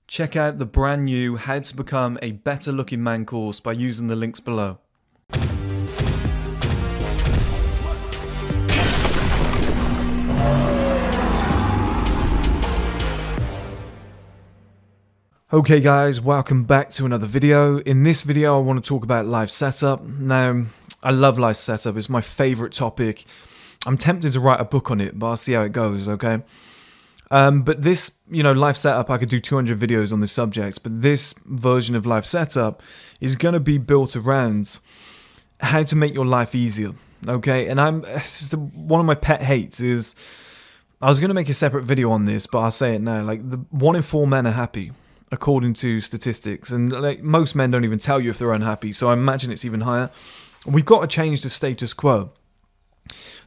Check out the brand new How to Become a Better Looking Man course by using the links below. Okay guys, welcome back to another video. In this video I want to talk about life setup. Now, I love life setup, it's my favourite topic. I'm tempted to write a book on it, but I'll see how it goes, okay? But this, life setup, I could do 200 videos on this subject, but this version of life setup is going to be built around how to make your life easier, okay? And one of my pet hates is, I was going to make a separate video on this, but I'll say it now, like 1 in 4 men are happy, according to statistics, and like most men don't even tell you if they're unhappy, so I imagine it's even higher. We've got to change the status quo.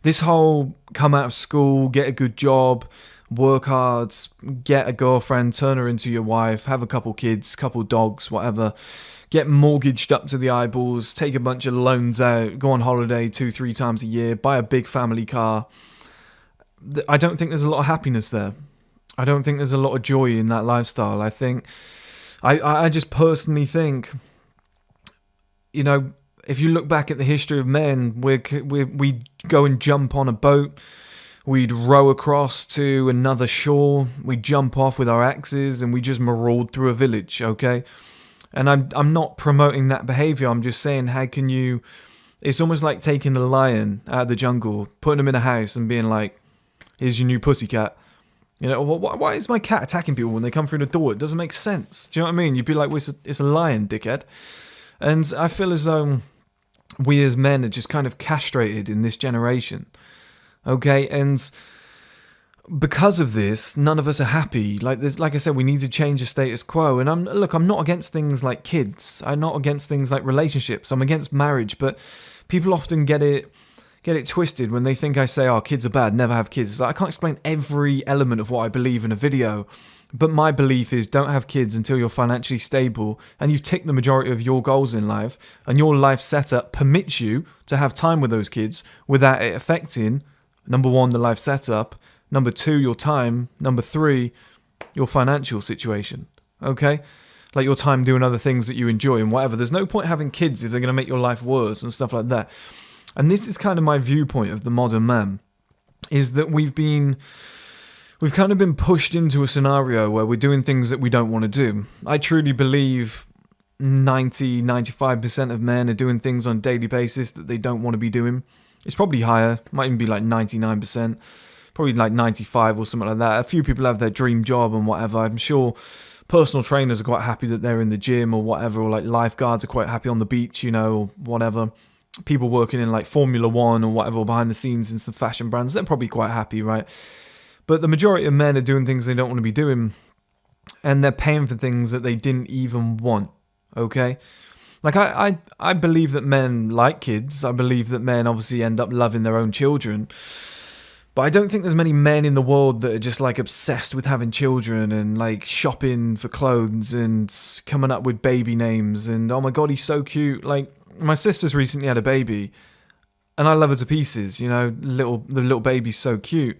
This whole come out of school, get a good job, work hard, get a girlfriend, turn her into your wife, have a couple kids, couple dogs, whatever, get mortgaged up to the eyeballs, take a bunch of loans out, go on holiday 2-3 times a year, buy a big family car. I don't think there's a lot of happiness there. I don't think there's a lot of joy in that lifestyle. I just personally think, if you look back at the history of men, we'd go and jump on a boat, we'd row across to another shore, we'd jump off with our axes, and we just marauded through a village, okay? And I'm not promoting that behavior, I'm just saying, how can you... It's almost like taking a lion out of the jungle, putting him in a house and being like, here's your new pussycat. Why is my cat attacking people when they come through the door? It doesn't make sense. Do you know what I mean? You'd be like, well, it's a lion, dickhead. And I feel as though we as men are just kind of castrated in this generation. Okay, and because of this, none of us are happy. Like I said, we need to change the status quo. And I'm not against things like kids. I'm not against things like relationships. I'm against marriage. But people often get it twisted when they think I say, oh, kids are bad, never have kids. It's like, I can't explain every element of what I believe in a video. But my belief is don't have kids until you're financially stable and you've ticked the majority of your goals in life and your life setup permits you to have time with those kids without it affecting, number 1, the life setup, number 2, your time, number 3, your financial situation, okay? Like your time doing other things that you enjoy and whatever. There's no point having kids if they're going to make your life worse and stuff like that. And this is kind of my viewpoint of the modern man, is that we've kind of been pushed into a scenario where we're doing things that we don't want to do. I truly believe 95% of men are doing things on a daily basis that they don't want to be doing. It's probably higher, might even be like 99%, probably like 95 or something like that. A few people have their dream job and whatever. I'm sure personal trainers are quite happy that they're in the gym or whatever, or like lifeguards are quite happy on the beach, or whatever. People working in like Formula 1 or whatever, behind the scenes in some fashion brands, they're probably quite happy, right? But the majority of men are doing things they don't want to be doing, and they're paying for things that they didn't even want, okay? Like, I believe that men like kids. I believe that men obviously end up loving their own children. But I don't think there's many men in the world that are just, like, obsessed with having children and, like, shopping for clothes and coming up with baby names and, oh my God, he's so cute. Like, my sister's recently had a baby, and I love her to pieces, the little baby's so cute.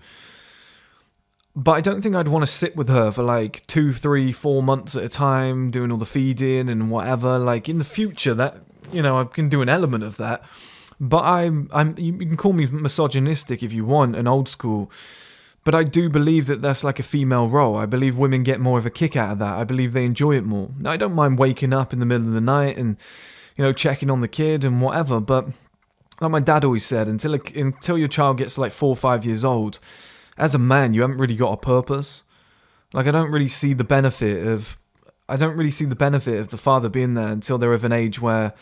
But I don't think I'd want to sit with her for like 2, 3, 4 months at a time, doing all the feeding and whatever. Like in the future, that I can do an element of that. But you can call me misogynistic if you want, and old school. But I do believe that that's like a female role. I believe women get more of a kick out of that. I believe they enjoy it more. Now, I don't mind waking up in the middle of the night and checking on the kid and whatever. But like my dad always said, until your child gets like 4 or 5 years old, as a man, you haven't really got a purpose. Like, I don't really see the benefit of the father being there until they're of an age where,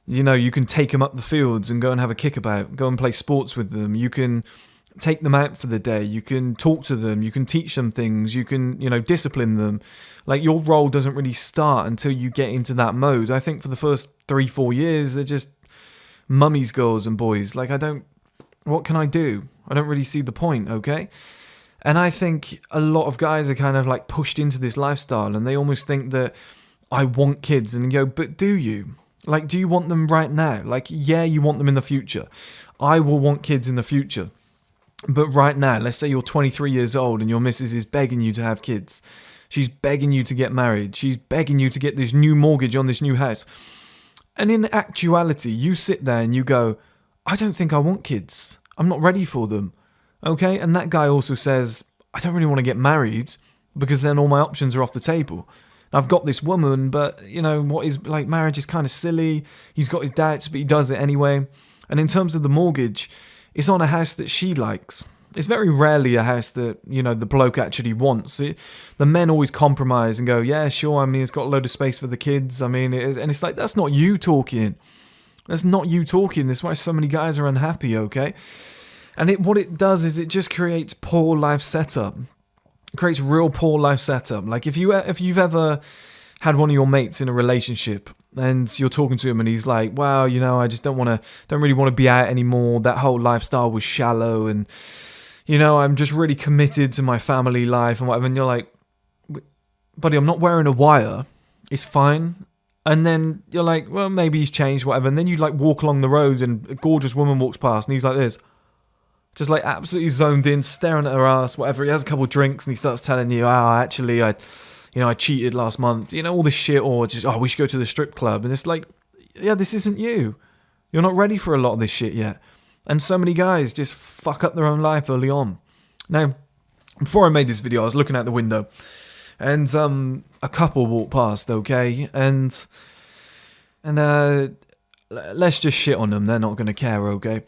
you can take them up the fields and go and have a kickabout, go and play sports with them. You can take them out for the day. You can talk to them. You can teach them things. You can, discipline them. Like, your role doesn't really start until you get into that mode. I think for the first 3-4 years, they're just mummies, girls and boys. Like, what can I do? I don't really see the point, okay? And I think a lot of guys are kind of like pushed into this lifestyle, and they almost think that I want kids, and you go, but do you? Like, do you want them right now? Like, yeah, you want them in the future. I will want kids in the future. But right now, let's say you're 23 years old and your missus is begging you to have kids. She's begging you to get married. She's begging you to get this new mortgage on this new house. And in actuality, you sit there and you go, I don't think I want kids. I'm not ready for them. Okay? And that guy also says, I don't really want to get married because then all my options are off the table. I've got this woman, but, you know, what is, like, marriage is kind of silly. He's got his doubts, but he does it anyway. And in terms of the mortgage, it's on a house that she likes. It's very rarely a house that, you know, the bloke actually wants. The men always compromise and go, yeah, sure, I mean, it's got a load of space for the kids. I mean, and it's like, that's not you talking. That's not you talking. That's why so many guys are unhappy, okay? And what it does is it just creates poor life setup. It creates real poor life setup. Like if you've ever had one of your mates in a relationship and you're talking to him and he's like, well, you know, I just don't really want to be out anymore. That whole lifestyle was shallow and, you know, I'm just really committed to my family life and whatever. And you're like, buddy, I'm not wearing a wire. It's fine. And then you're like, well, maybe he's changed, whatever. And then you like walk along the road and a gorgeous woman walks past and he's like this. Just like absolutely zoned in, staring at her ass, whatever. He has a couple of drinks and he starts telling you, actually, I cheated last month. You know, all this shit. Or just, we should go to the strip club. And it's like, yeah, this isn't you. You're not ready for a lot of this shit yet. And so many guys just fuck up their own life early on. Now, before I made this video, I was looking out the window. And a couple walked past, okay? And let's just shit on them. They're not going to care, okay?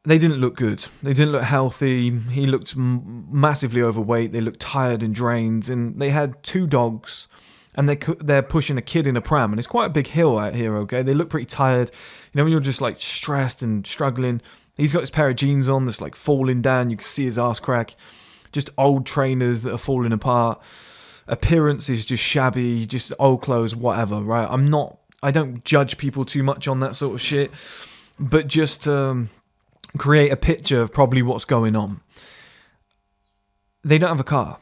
They didn't look good. They didn't look healthy. He looked massively overweight. They looked tired and drained. And they had 2 dogs. And they're pushing a kid in a pram. And it's quite a big hill out here, okay? They look pretty tired. You know, when you're just like stressed and struggling. He's got his pair of jeans on that's like falling down. You can see his ass crack. Just old trainers that are falling apart. Appearance is just shabby. Just old clothes, whatever, right? I don't judge people too much on that sort of shit. But just create a picture of probably what's going on. They don't have a car.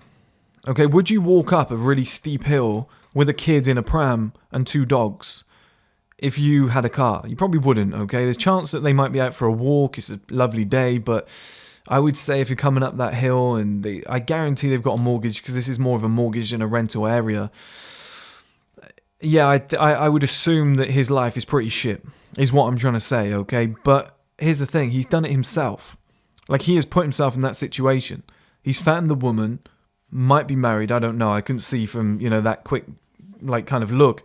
Okay, would you walk up a really steep hill with a kid in a pram and 2 dogs if you had a car? You probably wouldn't, okay? There's a chance that they might be out for a walk. It's a lovely day, but I would say if you're coming up that hill and I guarantee they've got a mortgage because this is more of a mortgage than a rental area. Yeah, I would assume that his life is pretty shit, is what I'm trying to say, okay? But here's the thing, he's done it himself. Like, he has put himself in that situation. He's found the woman, might be married, I don't know. I couldn't see from, you know, that quick, like, kind of look.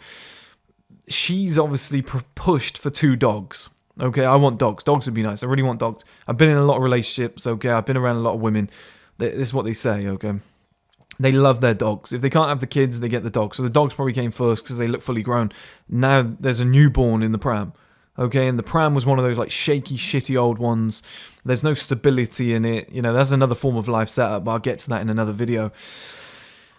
She's obviously pushed for 2 dogs. Okay, I want dogs. Dogs would be nice. I really want dogs. I've been in a lot of relationships, okay? I've been around a lot of women. This is what they say, okay? They love their dogs. If they can't have the kids, they get the dogs. So the dogs probably came first because they look fully grown. Now there's a newborn in the pram. Okay, and the pram was one of those like shaky, shitty old ones. There's no stability in it. You know, that's another form of life setup, but I'll get to that in another video.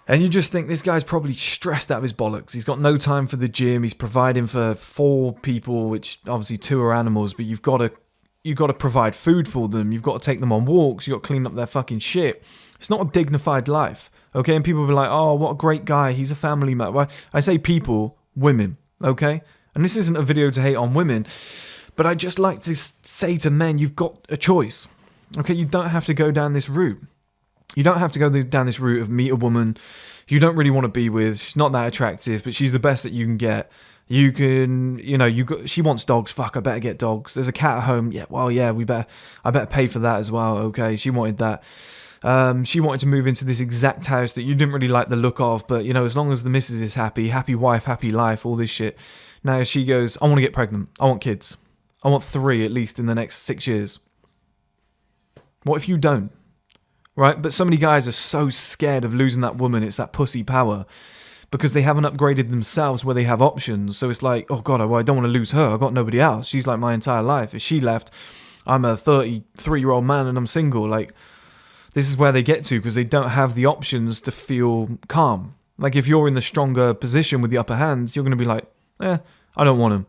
And you just think this guy's probably stressed out of his bollocks. He's got no time for the gym. He's providing for 4 people, which obviously 2 are animals, but you've got to provide food for them. You've got to take them on walks. You've got to clean up their fucking shit. It's not a dignified life. Okay, and people will be like, oh, what a great guy. He's a family man. Well, I say people, women, okay? And this isn't a video to hate on women, but I just like to say to men, you've got a choice. Okay, you don't have to go down this route. You don't have to go down this route of meet a woman you don't really want to be with. She's not that attractive, but she's the best that you can get. You can, you know, she wants dogs. Fuck, I better get dogs. There's a cat at home. Yeah, well, yeah, I better pay for that as well. Okay, she wanted that. She wanted to move into this exact house that you didn't really like the look of, but, you know, as long as the missus is happy, happy wife, happy life, all this shit. Now she goes, I want to get pregnant. I want kids. I want 3 at least in the next 6 years. What if you don't? Right? But so many guys are so scared of losing that woman. It's that pussy power. Because they haven't upgraded themselves where they have options. So it's like, oh God, I don't want to lose her. I've got nobody else. She's like my entire life. If she left, I'm a 33-year-old man and I'm single. Like, this is where they get to because they don't have the options to feel calm. Like, if you're in the stronger position with the upper hand, you're going to be like, I don't want him.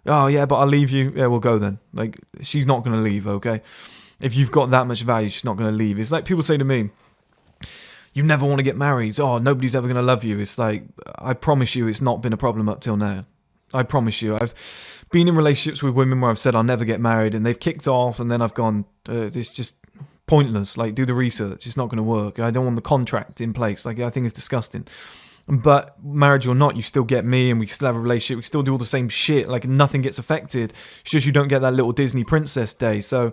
Oh, yeah, but I'll leave you. Yeah, we'll go then. Like, she's not going to leave, okay? If you've got that much value, she's not going to leave. It's like people say to me, you never want to get married. Oh, nobody's ever going to love you. It's like, I promise you it's not been a problem up till now. I promise you. I've been in relationships with women where I've said I'll never get married and they've kicked off and then I've gone, it's just pointless. Like, do the research. It's not going to work. I don't want the contract in place. Like, I think it's disgusting. But marriage or not, you still get me, and we still have a relationship. We still do all the same shit. Like, nothing gets affected. It's just you don't get that little Disney princess day. So,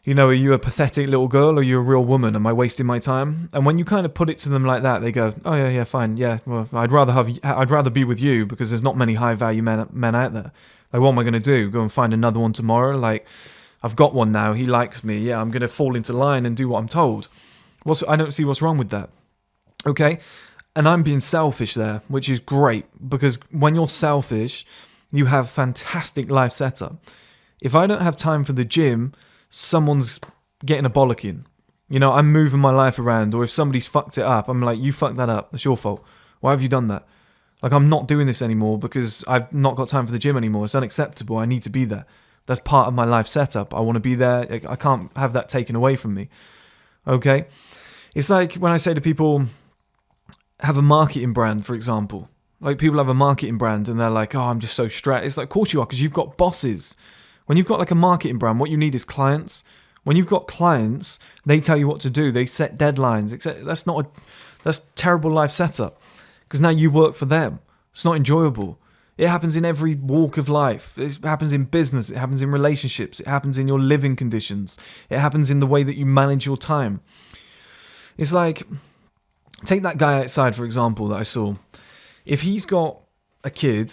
you know, are you a pathetic little girl, or are you a real woman? Am I wasting my time? And when you kind of put it to them like that, they go, "Oh yeah, fine, yeah. Well, I'd rather be with you, because there's not many high value men out there. Like, what am I going to do? Go and find another one tomorrow? Like, I've got one now. He likes me. Yeah, I'm going to fall into line and do what I'm told. I don't see what's wrong with that. Okay." And I'm being selfish there, which is great, because when you're selfish, you have fantastic life setup. If I don't have time for the gym, someone's getting a bollocking. You know, I'm moving my life around, or if somebody's fucked it up, I'm like, you fucked that up. That's your fault. Why have you done that? Like, I'm not doing this anymore because I've not got time for the gym anymore. It's unacceptable. I need to be there. That's part of my life setup. I want to be there. I can't have that taken away from me. Okay? It's like when I say to people, have a marketing brand, for example. Like, people have a marketing brand and they're like, oh, I'm just so stressed. It's like, of course you are, because you've got bosses. When you've got like a marketing brand, what you need is clients. When you've got clients, they tell you what to do. They set deadlines. That's terrible life setup, because now you work for them. It's not enjoyable. It happens in every walk of life. It happens in business. It happens in relationships. It happens in your living conditions. It happens in the way that you manage your time. It's like, take that guy outside, for example, that I saw. If he's got a kid,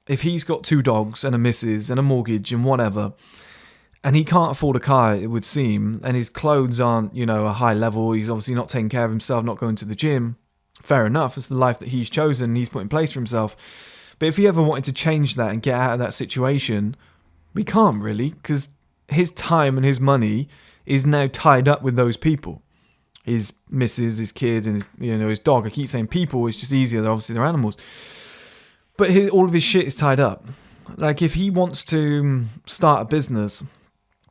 if he's got 2 dogs and a missus and a mortgage and whatever, and he can't afford a car, it would seem, and his clothes aren't, you know, a high level, he's obviously not taking care of himself, not going to the gym, fair enough, it's the life that he's chosen and he's put in place for himself. But if he ever wanted to change that and get out of that situation, we can't really, because his time and his money is now tied up with those people. His missus, his kid, and his dog. I keep saying people, it's just easier. They're animals. But all of his shit is tied up. Like, if he wants to start a business,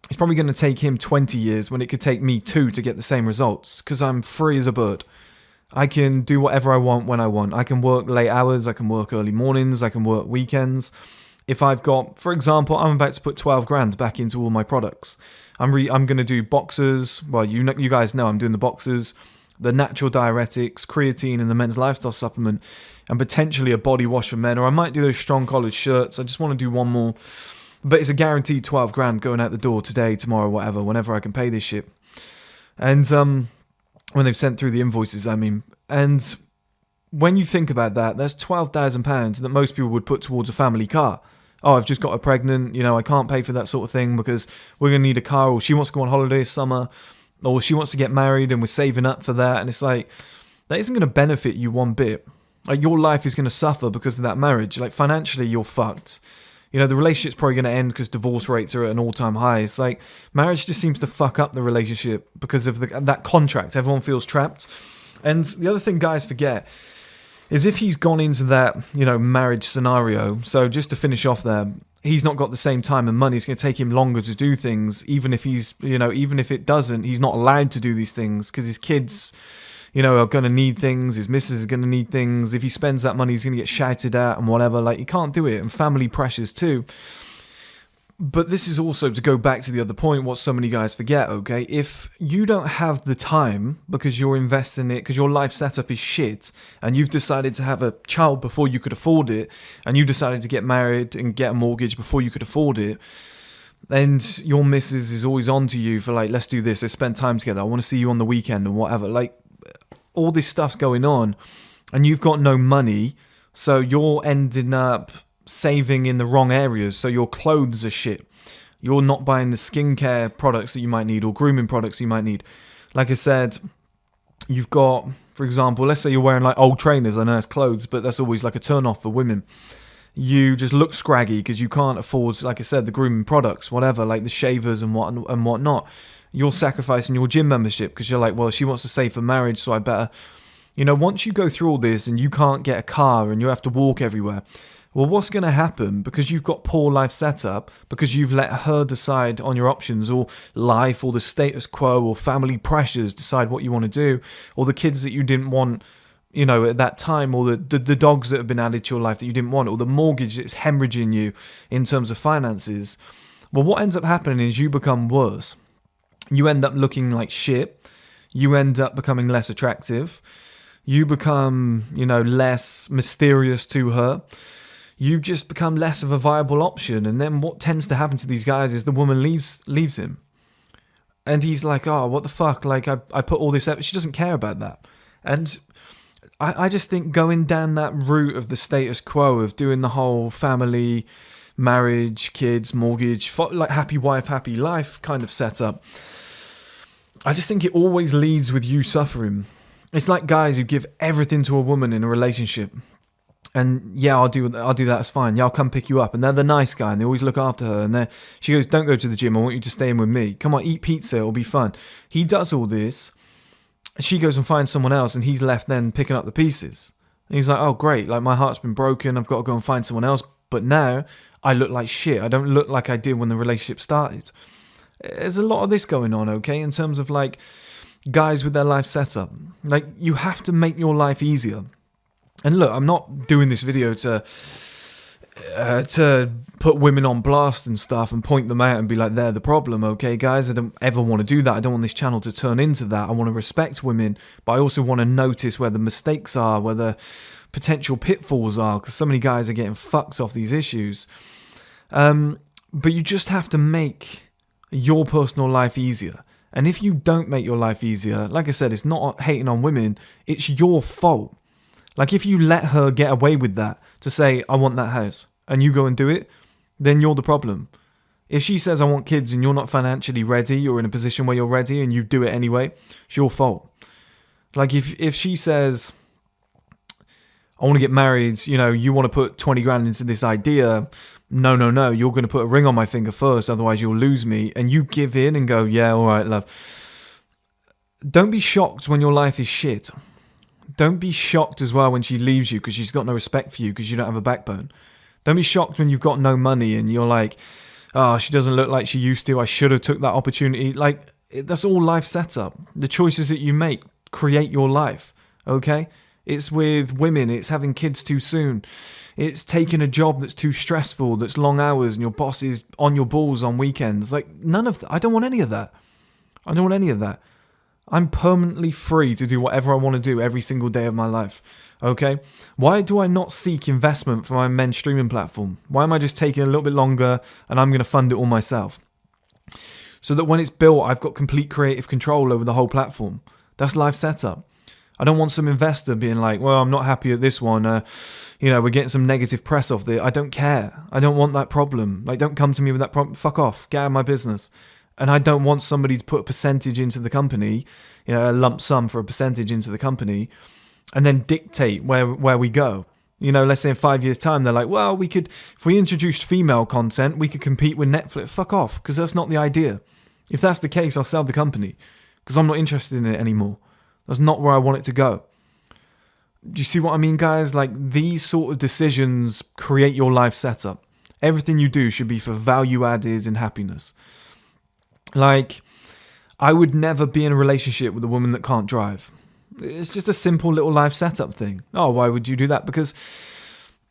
it's probably going to take him 20 years when it could take me 2 to get the same results, because I'm free as a bird. I can do whatever I want when I want. I can work late hours. I can work early mornings. I can work weekends. If I've got, for example, I'm about to put 12 grand back into all my products. I'm going to do boxers. Well, you guys know I'm doing the boxers, the natural diuretics, creatine, and the men's lifestyle supplement, and potentially a body wash for men. Or I might do those strong collared shirts. I just want to do one more. But it's a guaranteed 12 grand going out the door today, tomorrow, whatever, whenever I can pay this shit. And when they've sent through the invoices, I mean. And when you think about that, that's £12,000 that most people would put towards a family car. Oh, I've just got her pregnant, I can't pay for that sort of thing because we're going to need a car, or she wants to go on holiday this summer, or she wants to get married and we're saving up for that. And it's like, that isn't going to benefit you one bit. Like, your life is going to suffer because of that marriage. Like, financially, you're fucked. The relationship's probably going to end because divorce rates are at an all-time high. It's like, marriage just seems to fuck up the relationship because of that contract. Everyone feels trapped. And the other thing guys forget is if he's gone into that, marriage scenario, so just to finish off there, he's not got the same time and money. It's going to take him longer to do things, even if even if it doesn't, he's not allowed to do these things because his kids, are going to need things. His missus is going to need things. If he spends that money, he's going to get shouted at and whatever. Like, he can't do it. And family pressures too. But this is also to go back to the other point, what so many guys forget, okay? If you don't have the time because you're investing in it, because your life setup is shit, and you've decided to have a child before you could afford it, and you decided to get married and get a mortgage before you could afford it, and your missus is always on to you for like, let's do this, let's spend time together, I want to see you on the weekend and whatever, like, all this stuff's going on, and you've got no money, so you're ending up saving in the wrong areas, so your clothes are shit. You're not buying the skincare products that you might need or grooming products you might need. Like I said, you've got, for example, let's say you're wearing like old trainers. I know it's clothes, but that's always like a turn off for women. You just look scraggy because you can't afford, like I said, the grooming products, whatever, like the shavers and whatnot. You're sacrificing your gym membership because you're like, well, she wants to save for marriage, so I better. Once you go through all this and you can't get a car and you have to walk everywhere, well, what's going to happen because you've got poor life setup, because you've let her decide on your options, or life, or the status quo, or family pressures decide what you want to do, or the kids that you didn't want, at that time, or the dogs that have been added to your life that you didn't want, or the mortgage that's hemorrhaging you in terms of finances. Well, what ends up happening is you become worse. you end up looking like shit. You end up becoming less attractive. You become, less mysterious to her. You just become less of a viable option. And then what tends to happen to these guys is the woman leaves him. And he's like, oh, what the fuck? Like, I put all this effort. She doesn't care about that. And I just think going down that route of the status quo of doing the whole family, marriage, kids, mortgage, like happy wife, happy life kind of setup, I just think it always leads with you suffering. It's like guys who give everything to a woman in a relationship. And yeah, I'll do that, it's fine. Yeah, I'll come pick you up. And they're the nice guy and they always look after her. And she goes, don't go to the gym. I want you to stay in with me. Come on, eat pizza. It'll be fun. He does all this. She goes and finds someone else and he's left then picking up the pieces. And he's like, oh, great. Like, my heart's been broken. I've got to go and find someone else. But now I look like shit. I don't look like I did when the relationship started. There's a lot of this going on, okay, in terms of like guys with their life set up. Like, you have to make your life easier. And look, I'm not doing this video to put women on blast and stuff and point them out and be like, they're the problem, okay, guys? I don't ever want to do that. I don't want this channel to turn into that. I want to respect women, but I also want to notice where the mistakes are, where the potential pitfalls are, because so many guys are getting fucked off these issues. But you just have to make your personal life easier. And if you don't make your life easier, like I said, it's not hating on women, it's your fault. Like, if you let her get away with that, to say, I want that house, and you go and do it, then you're the problem. If she says, I want kids, and you're not financially ready, or in a position where you're ready, and you do it anyway, it's your fault. Like, if she says, I want to get married, you want to put 20 grand into this idea, no, you're going to put a ring on my finger first, otherwise you'll lose me, and you give in and go, yeah, all right, love. Don't be shocked when your life is shit. Don't be shocked as well when she leaves you because she's got no respect for you because you don't have a backbone. Don't be shocked when you've got no money and you're like, oh, she doesn't look like she used to. I should have took that opportunity. Like, that's all life setup. The choices that you make create your life, okay? It's with women. It's having kids too soon. It's taking a job that's too stressful, that's long hours, and your boss is on your balls on weekends. Like, none of that. I don't want any of that. I don't want any of that. I'm permanently free to do whatever I want to do every single day of my life, okay? Why do I not seek investment for my men's streaming platform? Why am I just taking a little bit longer and I'm going to fund it all myself? So that when it's built, I've got complete creative control over the whole platform. That's life setup. I don't want some investor being like, well, I'm not happy at this one. We're getting some negative press off there. I don't care. I don't want that problem. Like, don't come to me with that problem. Fuck off. Get out of my business. And I don't want somebody to put a percentage into the company, a lump sum for a percentage into the company, and then dictate where we go. Let's say in 5 years' time, they're like, well, if we introduced female content, we could compete with Netflix. Fuck off, because that's not the idea. If that's the case, I'll sell the company, because I'm not interested in it anymore. That's not where I want it to go. Do you see what I mean, guys? Like, these sort of decisions create your life setup. Everything you do should be for value added and happiness. Like, I would never be in a relationship with a woman that can't drive. It's just a simple little life setup thing. Oh, why would you do that? Because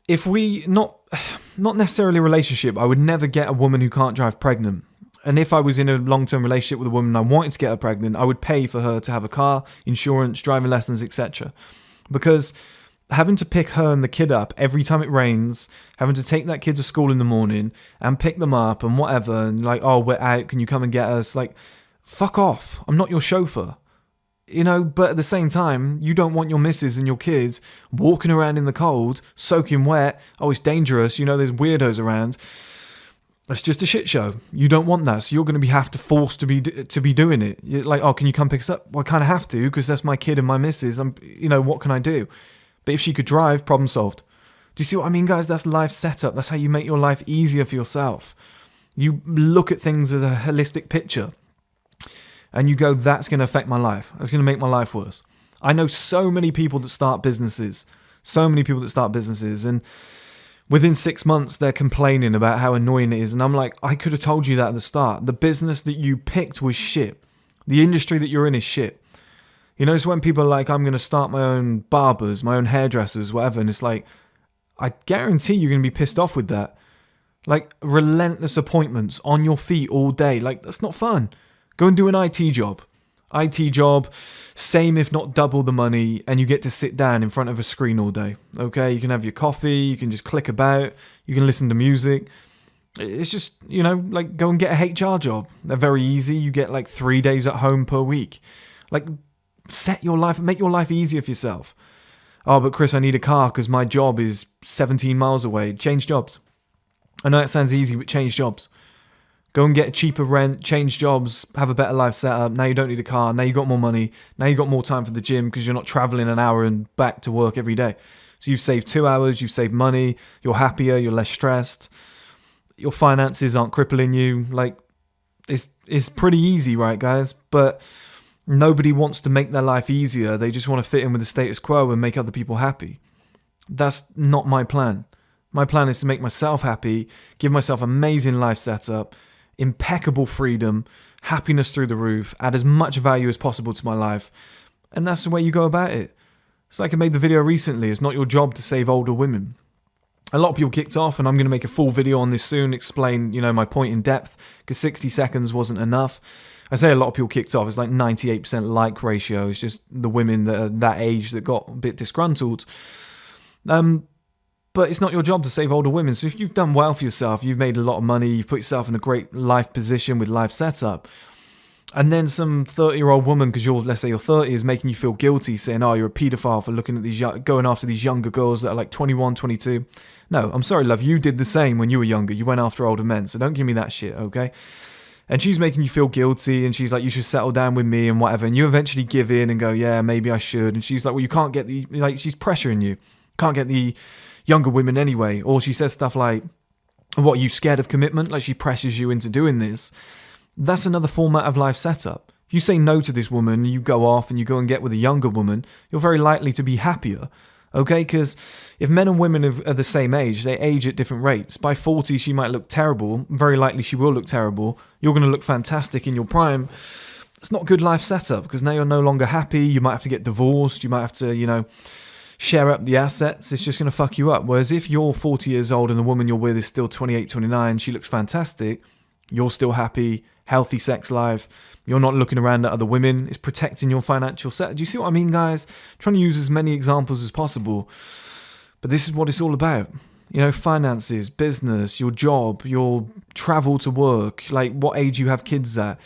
if not necessarily a relationship, I would never get a woman who can't drive pregnant. And if I was in a long-term relationship with a woman and I wanted to get her pregnant, I would pay for her to have a car, insurance, driving lessons, etc. Because having to pick her and the kid up every time it rains, having to take that kid to school in the morning and pick them up and whatever, and like, oh, we're out, can you come and get us? Like, fuck off. I'm not your chauffeur. But at the same time, you don't want your missus and your kids walking around in the cold, soaking wet. Oh, it's dangerous. There's weirdos around. It's just a shit show. You don't want that. So you're going to have to force to be doing it. You're like, oh, can you come pick us up? Well, I kind of have to because that's my kid and my missus. What can I do? But if she could drive, problem solved. Do you see what I mean, guys? That's life setup. That's how you make your life easier for yourself. You look at things as a holistic picture and you go, that's going to affect my life. That's going to make my life worse. I know so many people that start businesses. And within 6 months, they're complaining about how annoying it is. And I'm like, I could have told you that at the start. The business that you picked was shit. The industry that you're in is shit. It's when people are like, I'm going to start my own barbers, my own hairdressers, whatever. And it's like, I guarantee you're going to be pissed off with that. Like, relentless appointments on your feet all day. Like, that's not fun. Go and do an IT job. IT job, same if not double the money, and you get to sit down in front of a screen all day. Okay, you can have your coffee, you can just click about, you can listen to music. It's just, like go and get a HR job. They're very easy. You get like 3 days at home per week. Like set your life, make your life easier for yourself. Oh, but Chris, I need a car because my job is 17 miles away. Change jobs. I know it sounds easy, but change jobs. Go and get a cheaper rent, change jobs, have a better life set up. Now you don't need a car. Now you got more money. Now you got more time for the gym because you're not traveling an hour and back to work every day. So you've saved 2 hours, you've saved money, you're happier, you're less stressed. Your finances aren't crippling you. Like, it's pretty easy, right, guys? But nobody wants to make their life easier. They just want to fit in with the status quo and make other people happy. That's not my plan. My plan is to make myself happy, give myself amazing life setup, impeccable freedom, happiness through the roof, add as much value as possible to my life. And that's the way you go about it. It's like I made the video recently. It's not your job to save older women. A lot of people kicked off, and I'm going to make a full video on this soon, explain, my point in depth, because 60 seconds wasn't enough. I say a lot of people kicked off. It's like 98% like ratio. It's just the women that are that age that got a bit disgruntled. But it's not your job to save older women. So if you've done well for yourself, you've made a lot of money, you've put yourself in a great life position with life setup, and then some 30-year-old woman, because let's say you're 30, is making you feel guilty, saying, oh, you're a paedophile for looking at going after these younger girls that are like 21, 22. No, I'm sorry, love, you did the same when you were younger. You went after older men, so don't give me that shit, okay? And she's making you feel guilty, and she's like, you should settle down with me and whatever, and you eventually give in and go, yeah, maybe I should. And she's like, well, you can't get she's pressuring you. Can't get the younger women anyway. Or she says stuff like, what, are you scared of commitment? Like she pressures you into doing this. That's another format of life setup. If you say no to this woman, you go off and you go and get with a younger woman, you're very likely to be happier. Okay, because if men and women are the same age, they age at different rates. By 40, she might look terrible. Very likely she will look terrible. You're going to look fantastic in your prime. It's not a good life setup because now you're no longer happy. You might have to get divorced. You might have to, share up the assets. It's just going to fuck you up. Whereas if you're 40 years old and the woman you're with is still 28, 29, she looks fantastic, you're still happy, healthy sex life, you're not looking around at other women, it's protecting your financial set. Do you see what I mean, guys? I'm trying to use as many examples as possible, but this is what it's all about. Finances, business, your job, your travel to work, like what age you have kids at,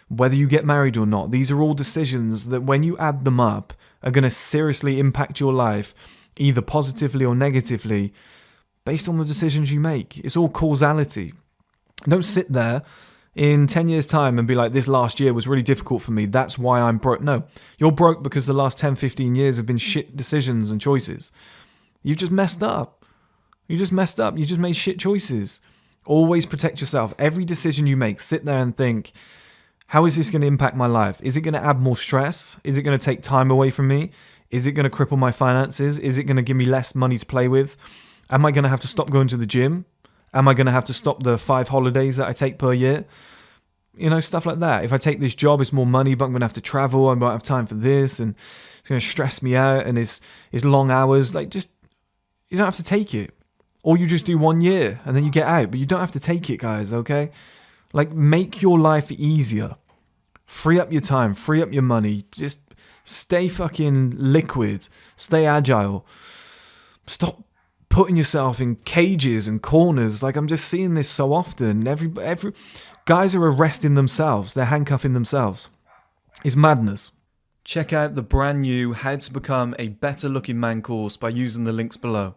whether you get married or not. These are all decisions that when you add them up are going to seriously impact your life, either positively or negatively, based on the decisions you make. It's all causality. Don't sit there in 10 years' time and be like, this last year was really difficult for me, that's why I'm broke. No, you're broke because the last 10, 15 years have been shit decisions and choices. You've just messed up. You just made shit choices. Always protect yourself. Every decision you make, sit there and think, how is this going to impact my life? Is it going to add more stress? Is it going to take time away from me? Is it going to cripple my finances? Is it going to give me less money to play with? Am I going to have to stop going to the gym? Am I going to have to stop the 5 holidays that I take per year? Stuff like that. If I take this job, it's more money, but I'm going to have to travel. I won't have time for this, and it's going to stress me out, and it's long hours. You don't have to take it. Or you just do 1 year, and then you get out. But you don't have to take it, guys, okay? Make your life easier. Free up your time. Free up your money. Just stay fucking liquid. Stay agile. Stop putting yourself in cages and corners. I'm just seeing this so often. Every guys are arresting themselves. They're handcuffing themselves. It's madness. Check out the brand new How to Become a Better Looking Man course by using the links below.